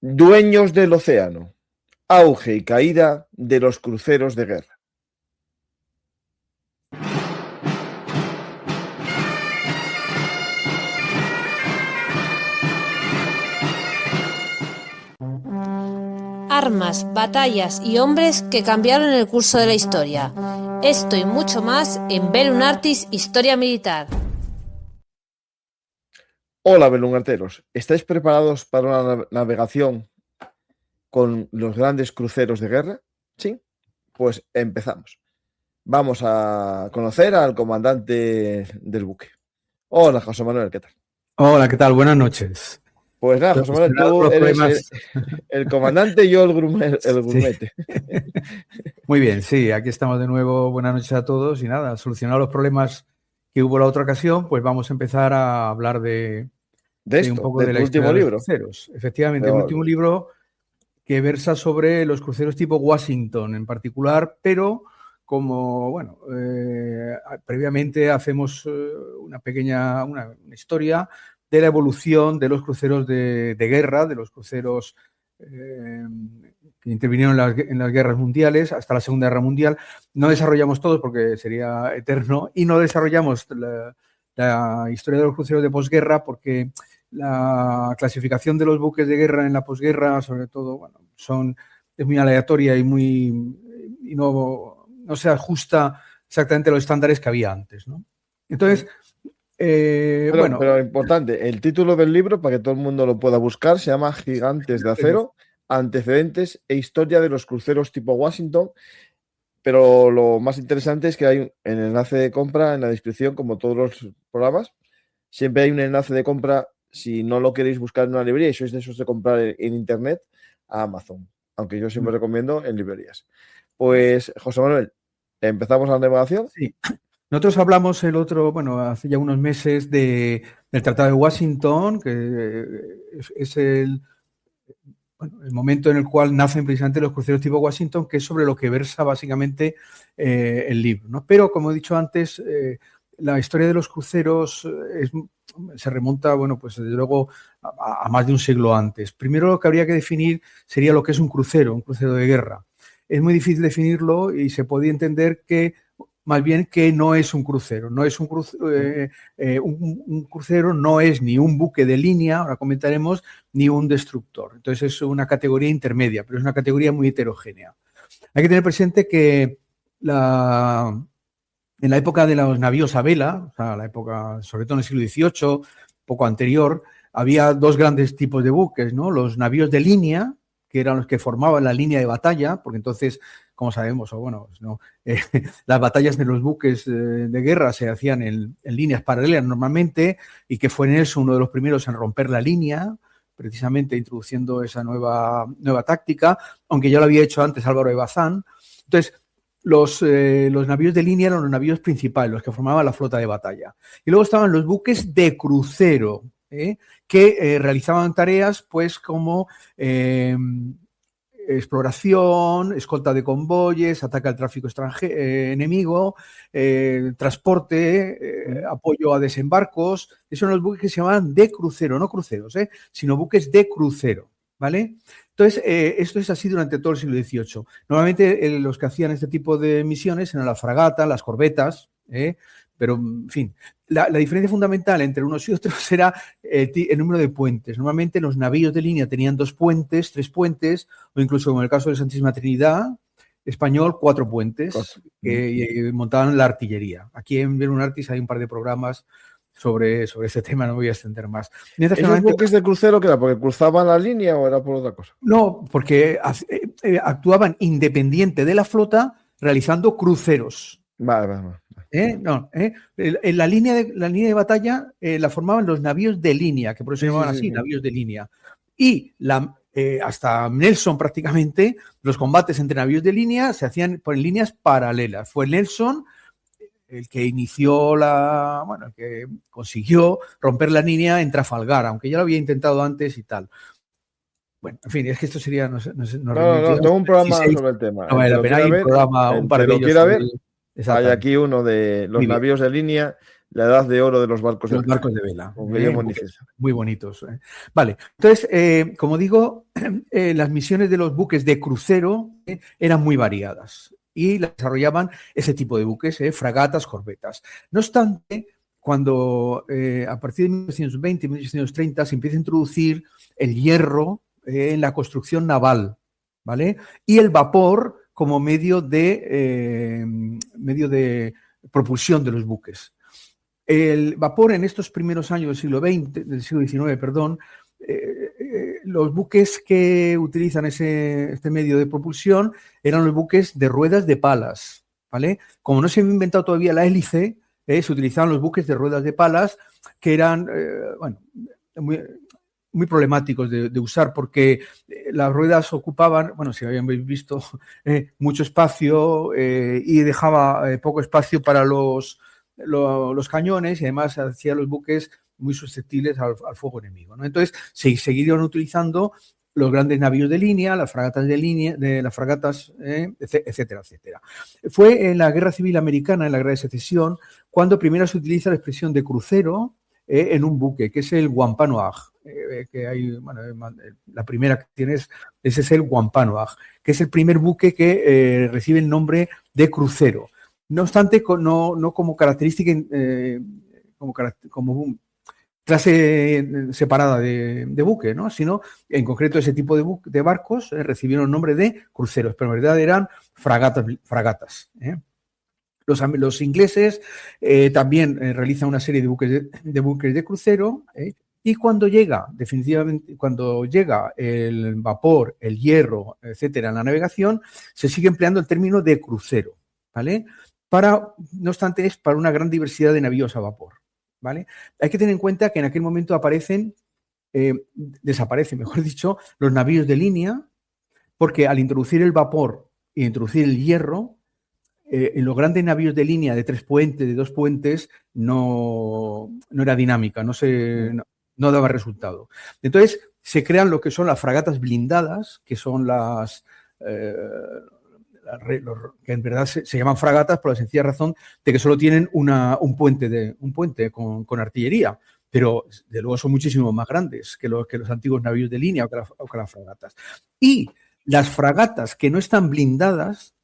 Dueños del océano. Auge y caída de los cruceros de guerra. Armas, batallas y hombres que cambiaron el curso de la historia. Esto y mucho más en Bellum Artis Historia Militar. Hola, belunarteros. ¿Estáis preparados para una navegación con los grandes cruceros de guerra? Sí, pues empezamos. Vamos a conocer al comandante del buque. Hola, José Manuel, ¿qué tal? Hola, ¿qué tal? Buenas noches. Pues nada, José Manuel, tú eres el comandante y yo el grumete. Sí. Muy bien, sí, aquí estamos de nuevo. Buenas noches a todos y nada, solucionados los problemas que hubo la otra ocasión, pues vamos a empezar a hablar de un poco de la historia de los cruceros. Efectivamente, el último libro que versa sobre los cruceros tipo Washington en particular, pero como, bueno, previamente hacemos una pequeña historia de la evolución de los cruceros de guerra, de los cruceros que intervinieron en las guerras mundiales hasta la Segunda Guerra Mundial. No desarrollamos todos porque sería eterno y no desarrollamos la historia de los cruceros de posguerra porque la clasificación de los buques de guerra en la posguerra, sobre todo, bueno, es muy aleatoria y no se ajusta exactamente a los estándares que había antes, ¿no? Entonces, pero importante, el título del libro, para que todo el mundo lo pueda buscar, se llama Gigantes de Acero, Antecedentes e Historia de los Cruceros tipo Washington. Pero lo más interesante es que hay un enlace de compra en la descripción, como todos los programas. Siempre hay un enlace de compra, si no lo queréis buscar en una librería y sois de esos de comprar en internet, a Amazon. Aunque yo siempre recomiendo en librerías. Pues, José Manuel, ¿empezamos la navegación? Sí. Nosotros hablamos hace ya unos meses del Tratado de Washington, que es el momento en el cual nacen precisamente los cruceros tipo Washington, que es sobre lo que versa básicamente el libro, ¿no? Pero, como he dicho antes, la historia de los cruceros se remonta, bueno, pues desde luego a más de un siglo antes. Primero lo que habría que definir sería lo que es un crucero de guerra. Es muy difícil definirlo y se podía entender que más bien que no es un crucero. No es un crucero no es ni un buque de línea, ahora comentaremos, ni un destructor. Entonces es una categoría intermedia, pero es una categoría muy heterogénea. Hay que tener presente que en la época de los navíos a vela, o sea, la época, sobre todo en el siglo XVIII, poco anterior, había dos grandes tipos de buques, ¿no? Los navíos de línea, que eran los que formaban la línea de batalla, porque entonces, como sabemos, las batallas de los buques de guerra se hacían en líneas paralelas normalmente, y que fue Nelson uno de los primeros en romper la línea, precisamente introduciendo esa nueva táctica, aunque ya lo había hecho antes Álvaro de Bazán. Entonces, los navíos de línea eran los navíos principales, los que formaban la flota de batalla. Y luego estaban los buques de crucero, que realizaban tareas pues como exploración, escolta de convoyes, ataque al tráfico enemigo, transporte, apoyo a desembarcos. Esos son los buques que se llamaban de crucero, no cruceros, sino buques de crucero, ¿vale? Entonces, esto es así durante todo el siglo XVIII. Normalmente los que hacían este tipo de misiones eran las fragatas, las corbetas, pero, en fin, la diferencia fundamental entre unos y otros era el número de puentes. Normalmente los navíos de línea tenían 2 puentes, 3 puentes, o incluso, como en el caso de la Santísima Trinidad español, 4 puentes que montaban la artillería. Aquí en Bellum Artis hay un par de programas sobre este tema, no me voy a extender más. ¿Esos buques de crucero qué era? ¿Porque cruzaban la línea o era por otra cosa? No, porque actuaban independiente de la flota realizando cruceros. Vale. En la línea de batalla la formaban los navíos de línea, que por eso se llamaban así, navíos de línea. Y hasta Nelson prácticamente, los combates entre navíos de línea se hacían en líneas paralelas. Fue Nelson el que inició el que consiguió romper la línea en Trafalgar, aunque ya lo había intentado antes y tal. Bueno, en fin, es que esto sería... No, tengo un programa sobre el tema. No vale la pena, hay un programa, un par de ellos. Hay aquí uno de los navíos de línea, La edad de oro de los barcos de vela. Buques muy bonitos. Vale, entonces, como digo, las misiones de los buques de crucero eran muy variadas y desarrollaban ese tipo de buques, fragatas, corbetas. No obstante, cuando a partir de 1920 y 1930 se empieza a introducir el hierro en la construcción naval, ¿vale? Y el vapor como medio de propulsión de los buques. El vapor en estos primeros años del siglo XIX, perdón, los buques que utilizan este medio de propulsión eran los buques de ruedas de palas, ¿vale? Como no se había inventado todavía la hélice, se utilizaban los buques de ruedas de palas que eran, muy problemáticos de usar porque las ruedas ocupaban, si habían visto, mucho espacio y dejaba poco espacio para los cañones y además hacía los buques muy susceptibles al fuego enemigo, ¿no? Entonces se seguirían utilizando los grandes navíos de línea, las fragatas de línea, etcétera, etcétera. Fue en la Guerra Civil Americana, en la Guerra de Secesión, cuando primero se utiliza la expresión de crucero en un buque, que es el Wampanoag, que hay, la primera que tienes, ese es el Wampanoag, que es el primer buque que recibe el nombre de crucero. No obstante, no como característica, como clase separada de buque, ¿no? Sino, en concreto, ese tipo de barcos recibieron el nombre de cruceros, pero en verdad eran fragatas. Los ingleses también realizan una serie de buques de crucero y cuando llega el vapor, el hierro, etcétera, en la navegación, se sigue empleando el término de crucero, ¿vale? No obstante, es para una gran diversidad de navíos a vapor, ¿vale? Hay que tener en cuenta que en aquel momento desaparecen, mejor dicho, los navíos de línea, porque al introducir el vapor e introducir el hierro, en los grandes navíos de línea de 3 puentes, de 2 puentes, no era dinámica, no daba resultado. Entonces, se crean lo que son las fragatas blindadas, que son que en verdad se llaman fragatas por la sencilla razón de que solo tienen un puente con artillería, pero de luego son muchísimo más grandes que los antiguos navíos de línea o que las fragatas. Y las fragatas que no están blindadas,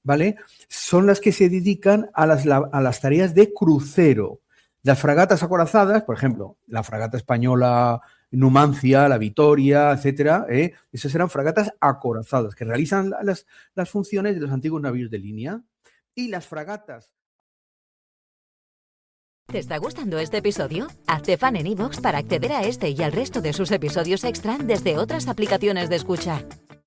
¿vale?, son las que se dedican a las tareas de crucero. Las fragatas acorazadas, por ejemplo, la fragata española Numancia, la Vitoria, etcétera, esas eran fragatas acorazadas que realizan las funciones de los antiguos navíos de línea. Y las fragatas... ¿Te está gustando este episodio? Hazte fan en iVoox para acceder a este y al resto de sus episodios extra desde otras aplicaciones de escucha.